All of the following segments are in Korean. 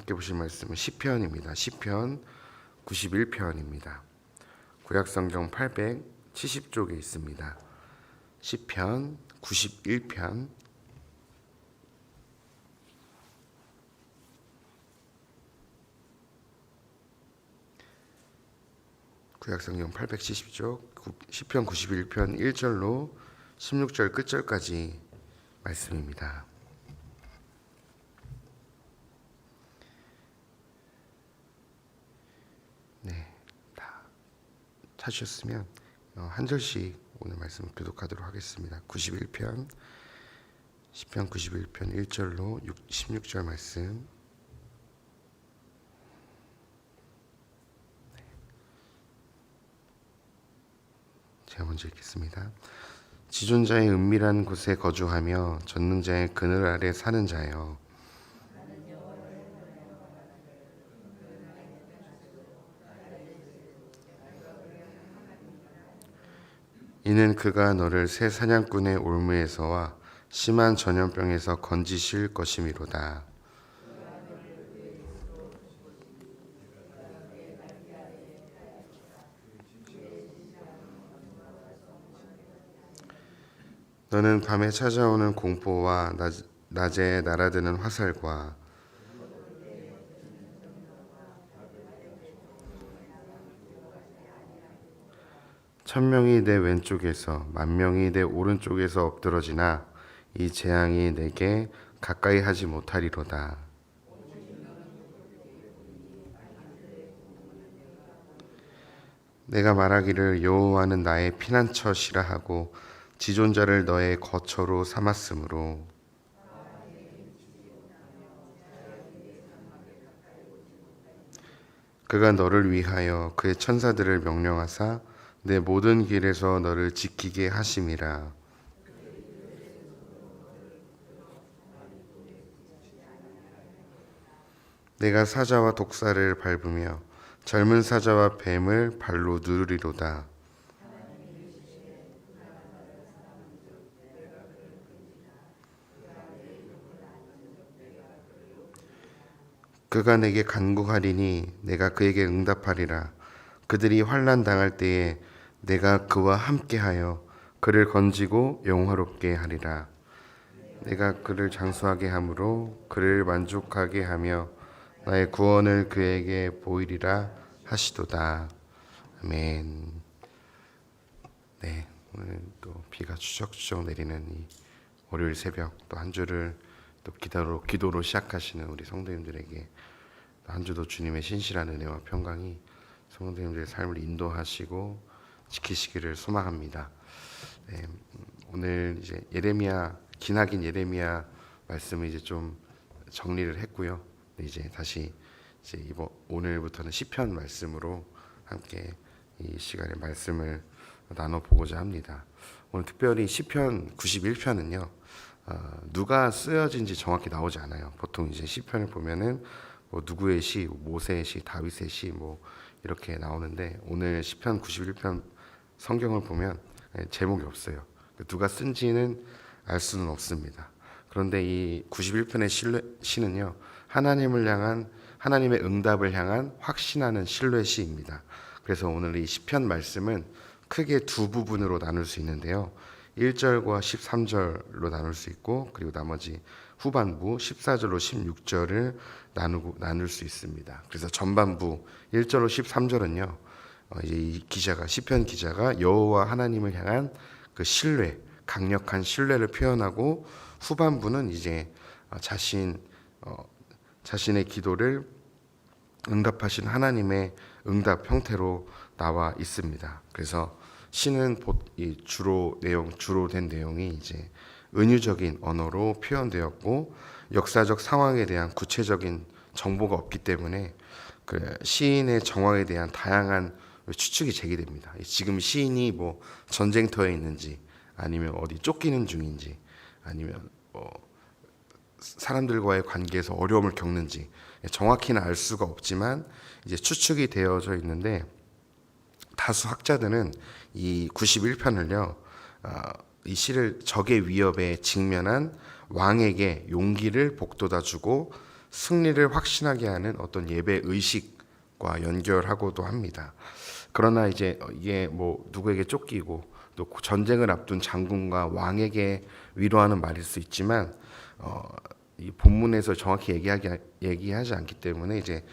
함께 보실 말씀은 시편입니다. 시편 91편입니다. 구약성경 870쪽에 있습니다. 시편 91편. 구약성경 870쪽 시편 91편 1절로 16절 끝절까지 말씀입니다. 네, 다 찾으셨으면 한 절씩 오늘 말씀 교독하도록 하겠습니다. 91편 시편 91편 1절로 16절 말씀. 제가 먼저 읽겠습니다. 지존자의 은밀한 곳에 거주하며 전능자의 그늘 아래 사는 자여, 이는 그가 너를 새 사냥꾼의 올무에서와 심한 전염병에서 건지실 것이미로다. 너는 밤에 찾아오는 공포와 낮에 날아드는 화살과 천명이 내 왼쪽에서 만명이 내 오른쪽에서 엎드러지나 이 재앙이 내게 가까이 하지 못하리로다. 내가 말하기를 여호와는 나의 피난처시라 하고 지존자를 너의 거처로 삼았으므로 그가 너를 위하여 그의 천사들을 명령하사 내 모든 길에서 너를 지키게 하심이라. 내가 사자와 독사를 밟으며 젊은 사자와 뱀을 발로 누르리로다. 그가 내게 간구하리니 내가 그에게 응답하리라. 그들이 환난 당할 때에 내가 그와 함께하여 그를 건지고 영화롭게 하리라. 내가 그를 장수하게 함으로 그를 만족하게 하며 나의 구원을 그에게 보이리라 하시도다. 아멘. 네, 오늘 또 비가 추적추적 내리는 이 월요일 새벽, 또 한 주를 또 기도로 시작하시는 우리 성도님들에게 한 주도 주님의 신실한 은혜와 평강이 성도님들의 삶을 인도하시고 지키시기를 소망합니다. 네, 오늘 이제 기나긴 예레미야 말씀을 이제 좀 정리를 했고요. 네, 이제 다시 오늘부터는 시편 말씀으로 함께 이 시간에 말씀을 나눠보고자 합니다. 오늘 특별히 시편 91편은요, 누가 쓰여진지 정확히 나오지 않아요. 보통 이제 시편을 보면은 뭐 누구의 시, 모세의 시, 다윗의 시 이렇게 나오는데, 오늘 시편 91편 성경을 보면 제목이 없어요. 누가 쓴지는 알 수는 없습니다. 그런데 이 91편의 시는요, 하나님의 응답을 향한 확신하는 신뢰 시입니다. 그래서 오늘 이 시편 말씀은 크게 두 부분으로 나눌 수 있는데요. 1절과 13절로 나눌 수 있고, 그리고 나머지 후반부 14절로 16절을 나눌 수 있습니다. 그래서 전반부 1절로 13절은요, 이제 이 시편 기자가 여호와 하나님을 향한 그 신뢰, 강력한 신뢰를 표현하고, 후반부는 이제 자신의 기도를 응답하신 하나님의 응답 형태로 나와 있습니다. 그래서 시는 주로 된 내용이 이제 은유적인 언어로 표현되었고, 역사적 상황에 대한 구체적인 정보가 없기 때문에 그 시인의 정황에 대한 다양한 추측이 제기됩니다. 지금 시인이 뭐 전쟁터에 있는지, 아니면 어디 쫓기는 중인지, 아니면 사람들과의 관계에서 어려움을 겪는지 정확히는 알 수가 없지만 이제 추측이 되어져 있는데, 다수 학자들은 이 91편을요, 이 시를 적의 위협에 직면한 왕에게 용기를 북돋아 주고 승리를 확신하게 하는 어떤 예배 의식과 연결하고도 합니다. 그러나 이제 이게 뭐 누구에게 쫓기고 또 전쟁을 앞둔 장군과 왕에게 위로하는 말일 수 있지만 이 본문에서 정확히 얘기하지 않기 때문에 이제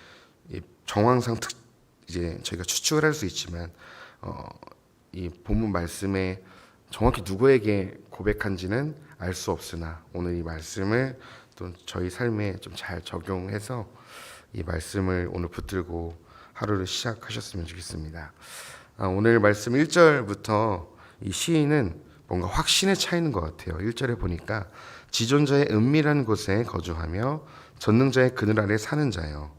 이 정황상 이제 저희가 추측을 할 수 있지만 이 본문 말씀에 정확히 누구에게 고백한지는 알 수 없으나 오늘 이 말씀을 또 저희 삶에 좀 잘 적용해서 이 말씀을 오늘 붙들고 하루를 시작하셨으면 좋겠습니다. 오늘 말씀 1절부터 이 시인은 뭔가 확신에 차이는 것 같아요. 1절에 보니까 지존자의 은밀한 곳에 거주하며 전능자의 그늘 아래 사는 자요.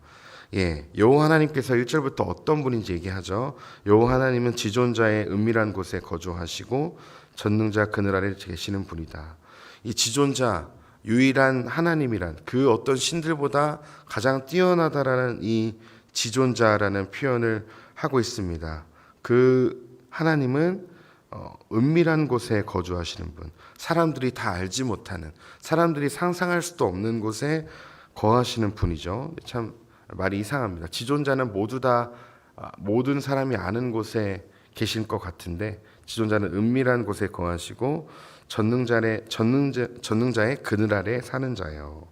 여호와 하나님께서 1절부터 어떤 분인지 얘기하죠. 여호와 하나님은 지존자의 은밀한 곳에 거주하시고 전능자 그늘 아래 계시는 분이다. 이 지존자, 유일한 하나님이란 그 어떤 신들보다 가장 뛰어나다라는 이 지존자라는 표현을 하고 있습니다. 그 하나님은 은밀한 곳에 거주하시는 분, 사람들이 다 알지 못하는, 사람들이 상상할 수도 없는 곳에 거하시는 분이죠. 참 말이 이상합니다. 지존자는 모두 다 모든 사람이 아는 곳에 계신 것 같은데 지존자는 은밀한 곳에 거하시고 전능자의 그늘 아래 사는 자예요.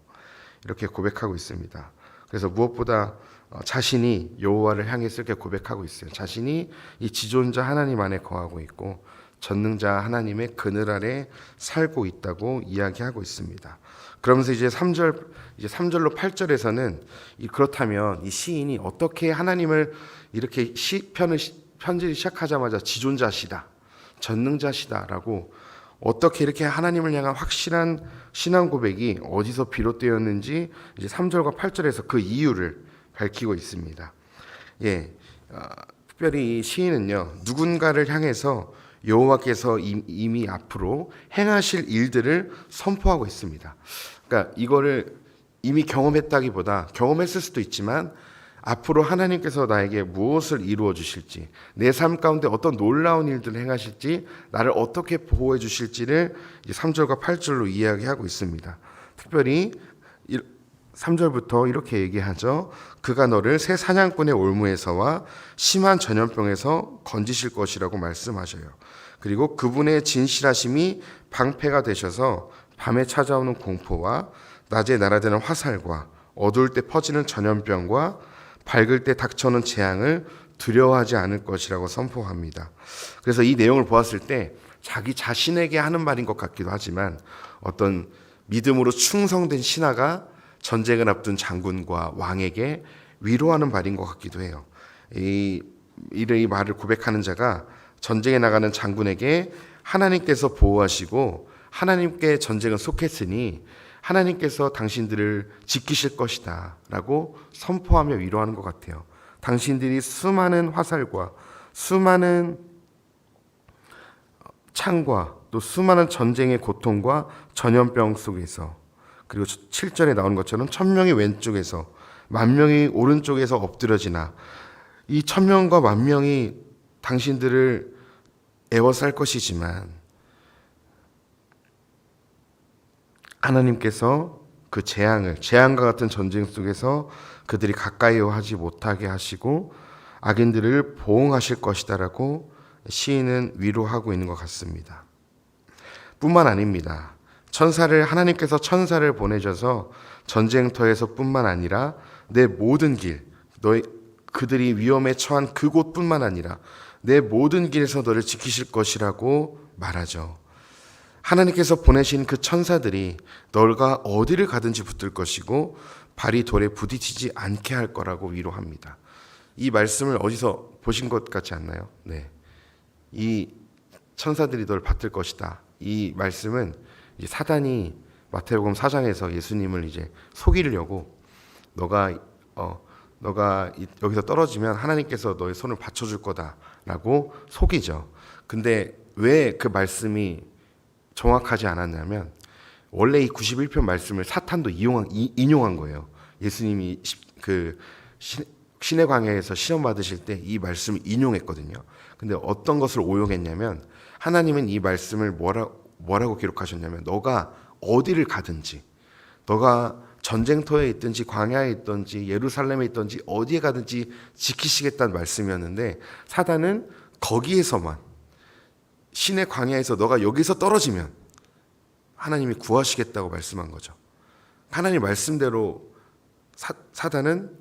이렇게 고백하고 있습니다. 그래서 무엇보다 자신이 여호와를 향해서 이렇게 고백하고 있어요. 자신이 이 지존자 하나님 안에 거하고 있고 전능자 하나님의 그늘 아래 살고 있다고 이야기하고 있습니다. 그러면서 이제 3절로 8절에서는 그렇다면 이 시인이 어떻게 하나님을 이렇게 편지를 시작하자마자 지존자시다, 전능자시다라고 어떻게 이렇게 하나님을 향한 확실한 신앙 고백이 어디서 비롯되었는지 이제 3절과 8절에서 그 이유를 밝히고 있습니다. 특별히 이 시인은요, 누군가를 향해서 여호와께서 이미 앞으로 행하실 일들을 선포하고 있습니다. 그러니까 이거를 이미 경험했다기보다 경험했을 수도 있지만 앞으로 하나님께서 나에게 무엇을 이루어 주실지, 내 삶 가운데 어떤 놀라운 일들을 행하실지, 나를 어떻게 보호해 주실지를 이제 3절과 8절로 이야기하고 있습니다. 특별히 3절부터 이렇게 얘기하죠. 그가 너를 새 사냥꾼의 올무에서와 심한 전염병에서 건지실 것이라고 말씀하셔요. 그리고 그분의 진실하심이 방패가 되셔서 밤에 찾아오는 공포와 낮에 날아드는 화살과 어두울 때 퍼지는 전염병과 밝을 때 닥쳐오는 재앙을 두려워하지 않을 것이라고 선포합니다. 그래서 이 내용을 보았을 때 자기 자신에게 하는 말인 것 같기도 하지만 어떤 믿음으로 충성된 신하가 전쟁을 앞둔 장군과 왕에게 위로하는 말인 것 같기도 해요. 이 말을 고백하는 자가 전쟁에 나가는 장군에게 하나님께서 보호하시고 하나님께 전쟁은 속했으니 하나님께서 당신들을 지키실 것이다 라고 선포하며 위로하는 것 같아요. 당신들이 수많은 화살과 수많은 창과 또 수많은 전쟁의 고통과 전염병 속에서, 그리고 7절에 나오는 것처럼 1000명이 왼쪽에서 10,000명이 오른쪽에서 엎드려지나 이 1000명과 10,000명이 당신들을 애워쌀 것이지만 하나님께서 그 재앙과 같은 전쟁 속에서 그들이 가까이 하지 못하게 하시고 악인들을 보응하실 것이다라고 시인은 위로하고 있는 것 같습니다. 뿐만 아닙니다. 하나님께서 천사를 보내셔서 전쟁터에서 뿐만 아니라 내 모든 그들이 위험에 처한 그곳뿐만 아니라 내 모든 길에서 너를 지키실 것이라고 말하죠. 하나님께서 보내신 그 천사들이 너가 어디를 가든지 붙들 것이고 발이 돌에 부딪히지 않게 할 거라고 위로합니다. 이 말씀을 어디서 보신 것 같지 않나요? 네. 이 천사들이 널 받들 것이다. 이 말씀은 이제 사단이 마태복음 4장에서 예수님을 이제 속이려고 너가 여기서 떨어지면 하나님께서 너의 손을 받쳐줄 거다라고 속이죠. 근데 왜 그 말씀이 정확하지 않았냐면 원래 이 91편 말씀을 사탄도 인용한 거예요. 예수님이 신의 광야에서 시험 받으실 때 이 말씀을 인용했거든요. 근데 어떤 것을 오용했냐면 하나님은 이 말씀을 뭐라고 기록하셨냐면 너가 어디를 가든지, 너가 전쟁터에 있든지 광야에 있든지 예루살렘에 있든지 어디에 가든지 지키시겠다는 말씀이었는데, 사단은 거기에서만, 신의 광야에서 너가 여기서 떨어지면 하나님이 구하시겠다고 말씀한 거죠. 하나님 말씀대로 사단은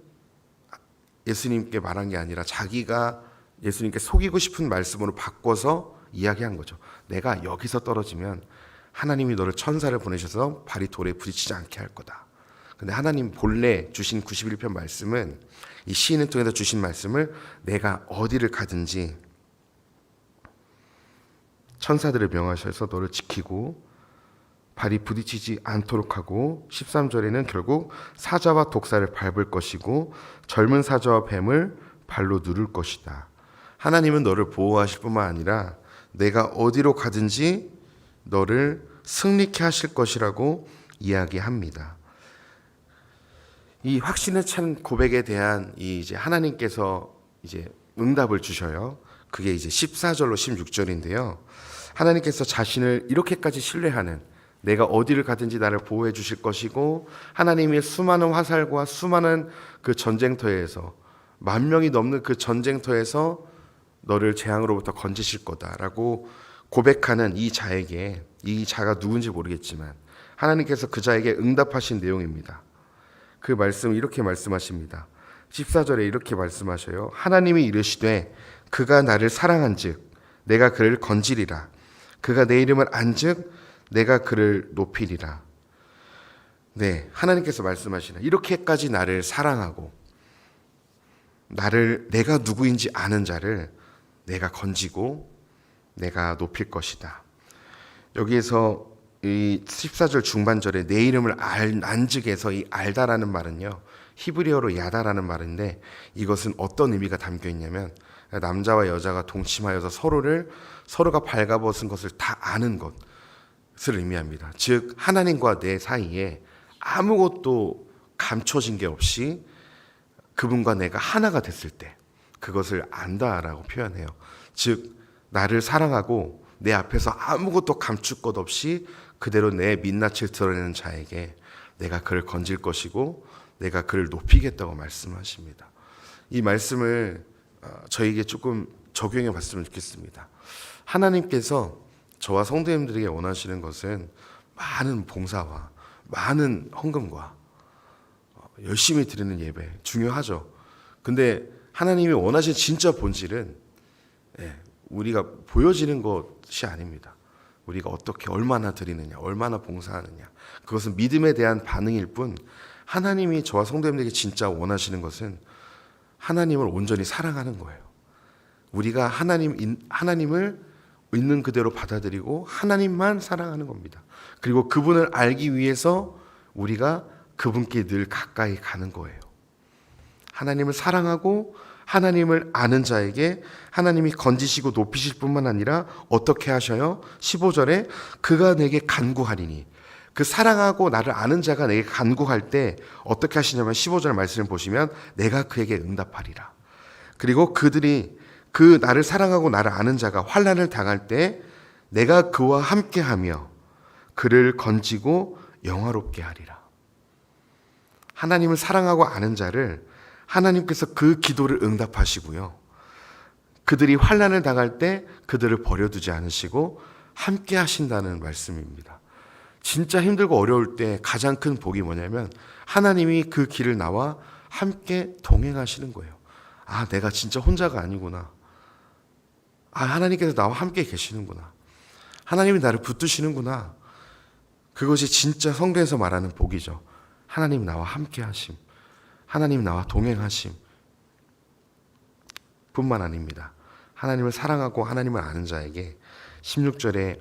예수님께 말한 게 아니라 자기가 예수님께 속이고 싶은 말씀으로 바꿔서 이야기한 거죠. 내가 여기서 떨어지면 하나님이 너를 천사를 보내셔서 발이 돌에 부딪히지 않게 할 거다. 근데 하나님 본래 주신 91편 말씀은, 이 시인을 통해서 주신 말씀을 내가 어디를 가든지 천사들을 명하셔서 너를 지키고 발이 부딪히지 않도록 하고, 13절에는 결국 사자와 독사를 밟을 것이고 젊은 사자와 뱀을 발로 누를 것이다. 하나님은 너를 보호하실 뿐만 아니라 내가 어디로 가든지 너를 승리케 하실 것이라고 이야기합니다. 이 확신에 찬 고백에 대한 이제 하나님께서 이제 응답을 주셔요. 그게 이제 14절로 16절인데요. 하나님께서 자신을 이렇게까지 신뢰하는, 내가 어디를 가든지 나를 보호해 주실 것이고, 하나님이 수많은 화살과 수많은 그 전쟁터에서, 10,000명이 넘는 그 전쟁터에서 너를 재앙으로부터 건지실 거다라고 고백하는 이 자에게, 이 자가 누군지 모르겠지만 하나님께서 그 자에게 응답하신 내용입니다. 그 말씀을 이렇게 말씀하십니다. 14절에 이렇게 말씀하셔요. 하나님이 이르시되 그가 나를 사랑한즉 내가 그를 건지리라. 그가 내 이름을 안즉 내가 그를 높이리라. 네, 하나님께서 말씀하시나, 이렇게까지 나를 사랑하고 나를, 내가 누구인지 아는 자를 내가 건지고 내가 높일 것이다. 여기에서 이 14절 중반절에 내 이름을 안즉에서 이 알다라는 말은요, 히브리어로 야다라는 말인데, 이것은 어떤 의미가 담겨 있냐면 남자와 여자가 동침하여서 서로가 발가벗은 것을 다 아는 것을 의미합니다. 즉 하나님과 내 사이에 아무것도 감춰진 게 없이 그분과 내가 하나가 됐을 때 그것을 안다라고 표현해요. 즉 나를 사랑하고 내 앞에서 아무것도 감출 것 없이 그대로 내 민낯을 드러내는 자에게 내가 그를 건질 것이고 내가 그를 높이겠다고 말씀하십니다. 이 말씀을 저에게 조금 적용해 봤으면 좋겠습니다. 하나님께서 저와 성도님들에게 원하시는 것은 많은 봉사와 많은 헌금과 열심히 드리는 예배, 중요하죠. 근데 하나님이 원하시는 진짜 본질은 우리가 보여지는 것이 아닙니다. 우리가 어떻게 얼마나 드리느냐, 얼마나 봉사하느냐, 그것은 믿음에 대한 반응일 뿐, 하나님이 저와 성도님들에게 진짜 원하시는 것은 하나님을 온전히 사랑하는 거예요. 우리가 하나님을 있는 그대로 받아들이고 하나님만 사랑하는 겁니다. 그리고 그분을 알기 위해서 우리가 그분께 늘 가까이 가는 거예요. 하나님을 사랑하고 하나님을 아는 자에게 하나님이 건지시고 높이실 뿐만 아니라 어떻게 하셔요? 15절에 그가 내게 간구하리니, 그 사랑하고 나를 아는 자가 내게 간구할 때 어떻게 하시냐면 15절 말씀을 보시면 내가 그에게 응답하리라. 그리고 그들이 그 나를 사랑하고 나를 아는 자가 환난을 당할 때 내가 그와 함께하며 그를 건지고 영화롭게 하리라. 하나님을 사랑하고 아는 자를 하나님께서 그 기도를 응답하시고요, 그들이 환난을 당할 때 그들을 버려두지 않으시고 함께 하신다는 말씀입니다. 진짜 힘들고 어려울 때 가장 큰 복이 뭐냐면 하나님이 그 길을 나와 함께 동행하시는 거예요. 아, 내가 진짜 혼자가 아니구나. 아, 하나님께서 나와 함께 계시는구나. 하나님이 나를 붙드시는구나. 그것이 진짜 성경에서 말하는 복이죠. 하나님 나와 함께 하심, 하나님 나와 동행하심 뿐만 아닙니다. 하나님을 사랑하고 하나님을 아는 자에게 16절에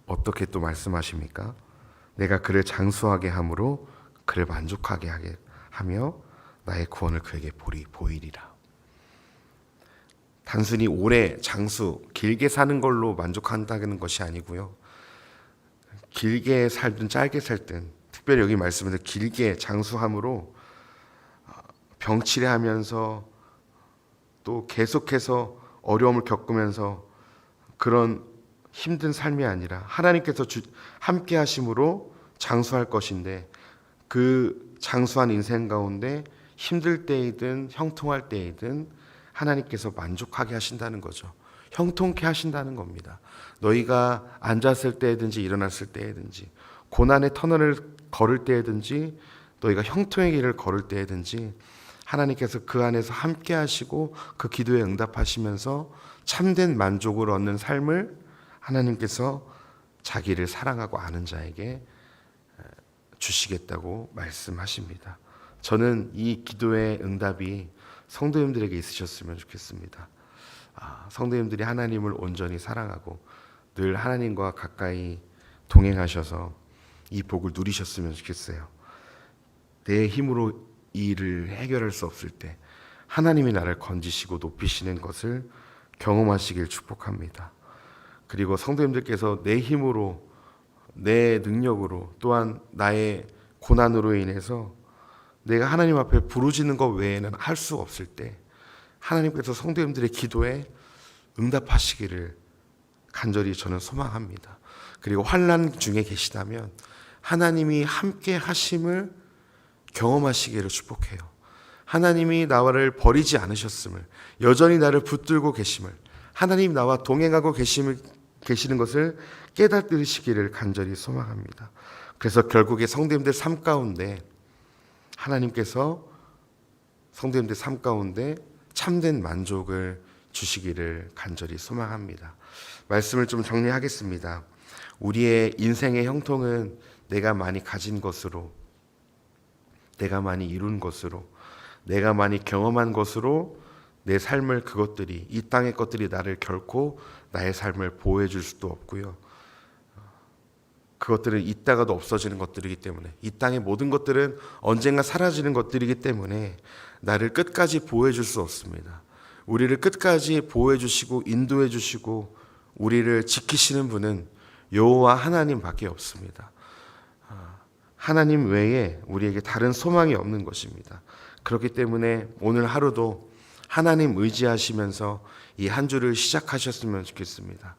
어떻게 또 말씀하십니까? 내가 그를 장수하게 함으로 그를 만족하게 하게 하며 나의 구원을 그에게 보이리라. 단순히 오래 장수, 길게 사는 걸로 만족한다는 것이 아니고요, 길게 살든 짧게 살든, 특별히 여기 말씀은 길게 장수함으로 병치레하면서 또 계속해서 어려움을 겪으면서 그런 힘든 삶이 아니라 하나님께서 함께 하심으로 장수할 것인데, 그 장수한 인생 가운데 힘들 때이든 형통할 때이든 하나님께서 만족하게 하신다는 거죠. 형통케 하신다는 겁니다. 너희가 앉았을 때든지 일어났을 때든지 고난의 터널을 걸을 때든지 너희가 형통의 길을 걸을 때든지 하나님께서 그 안에서 함께 하시고 그 기도에 응답하시면서 참된 만족을 얻는 삶을 하나님께서 자기를 사랑하고 아는 자에게 주시겠다고 말씀하십니다. 저는 이 기도의 응답이 성도님들에게 있으셨으면 좋겠습니다. 성도님들이 하나님을 온전히 사랑하고 늘 하나님과 가까이 동행하셔서 이 복을 누리셨으면 좋겠어요. 내 힘으로 이 일을 해결할 수 없을 때 하나님이 나를 건지시고 높이시는 것을 경험하시길 축복합니다. 그리고 성도님들께서 내 힘으로 내 능력으로 또한 나의 고난으로 인해서 내가 하나님 앞에 부르짖는 것 외에는 할 수 없을 때 하나님께서 성도님들의 기도에 응답하시기를 간절히 저는 소망합니다. 그리고 환난 중에 계시다면 하나님이 함께 하심을 경험하시기를 축복해요. 하나님이 나를 버리지 않으셨음을, 여전히 나를 붙들고 계심을, 하나님 나와 동행하고 계시는 것을 깨닫으시기를 간절히 소망합니다. 그래서 결국에 성도님들 삶 가운데 하나님께서 성도님들 삶 가운데 참된 만족을 주시기를 간절히 소망합니다. 말씀을 좀 정리하겠습니다. 우리의 인생의 형통은 내가 많이 가진 것으로, 내가 많이 이룬 것으로, 내가 많이 경험한 것으로 내 삶을 그것들이, 이 땅의 것들이 나를 결코 나의 삶을 보호해 줄 수도 없고요. 그것들은 있다가도 없어지는 것들이기 때문에, 이 땅의 모든 것들은 언젠가 사라지는 것들이기 때문에 나를 끝까지 보호해 줄 수 없습니다. 우리를 끝까지 보호해 주시고 인도해 주시고 우리를 지키시는 분은 여호와 하나님밖에 없습니다. 하나님 외에 우리에게 다른 소망이 없는 것입니다. 그렇기 때문에 오늘 하루도 하나님 의지하시면서 이 한 주를 시작하셨으면 좋겠습니다.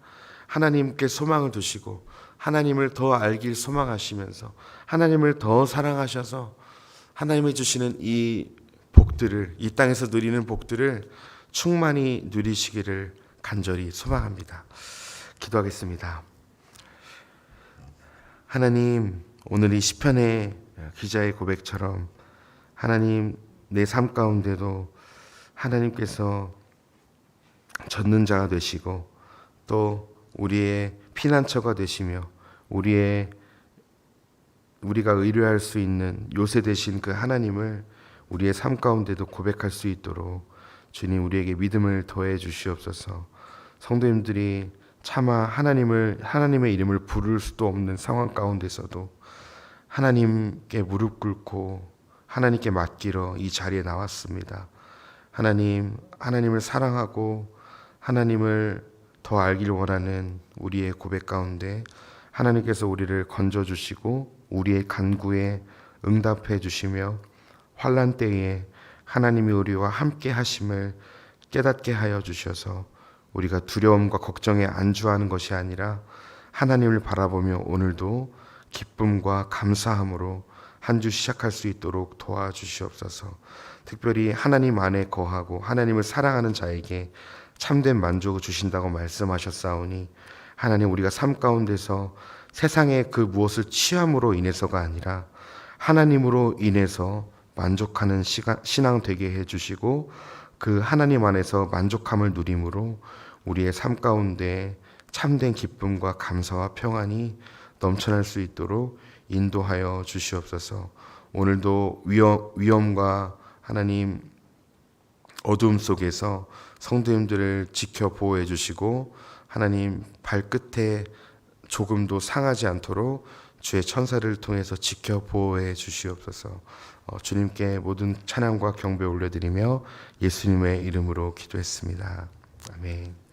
하나님께 소망을 두시고 하나님을 더 알길 소망하시면서 하나님을 더 사랑하셔서 하나님이 주시는 이 복들을, 이 땅에서 누리는 복들을 충만히 누리시기를 간절히 소망합니다. 기도하겠습니다. 하나님, 오늘 이 시편의 기자의 고백처럼 하나님, 내 삶 가운데도 하나님께서 젖는 자가 되시고 또 우리의 피난처가 되시며 우리가 의뢰할 수 있는 요새 되신 그 하나님을 우리의 삶 가운데도 고백할 수 있도록 주님 우리에게 믿음을 더해 주시옵소서. 성도님들이 차마 하나님의 이름을 부를 수도 없는 상황 가운데서도 하나님께 무릎 꿇고 하나님께 맡기러 이 자리에 나왔습니다. 하나님을 사랑하고 하나님을 더 알길 원하는 우리의 고백 가운데 하나님께서 우리를 건져주시고 우리의 간구에 응답해 주시며 환난 때에 하나님이 우리와 함께 하심을 깨닫게 하여 주셔서 우리가 두려움과 걱정에 안주하는 것이 아니라 하나님을 바라보며 오늘도 기쁨과 감사함으로 한 주 시작할 수 있도록 도와주시옵소서. 특별히 하나님 안에 거하고 하나님을 사랑하는 자에게 참된 만족을 주신다고 말씀하셨사오니 하나님, 우리가 삶 가운데서 세상의 그 무엇을 취함으로 인해서가 아니라 하나님으로 인해서 만족하는 신앙 되게 해주시고 그 하나님 안에서 만족함을 누림으로 우리의 삶 가운데 참된 기쁨과 감사와 평안이 넘쳐날 수 있도록 인도하여 주시옵소서. 오늘도 위험과 하나님 어두움 속에서 성도님들을 지켜 보호해 주시고 하나님 발끝에 조금도 상하지 않도록 주의 천사를 통해서 지켜 보호해 주시옵소서. 주님께 모든 찬양과 경배 올려드리며 예수님의 이름으로 기도했습니다. 아멘.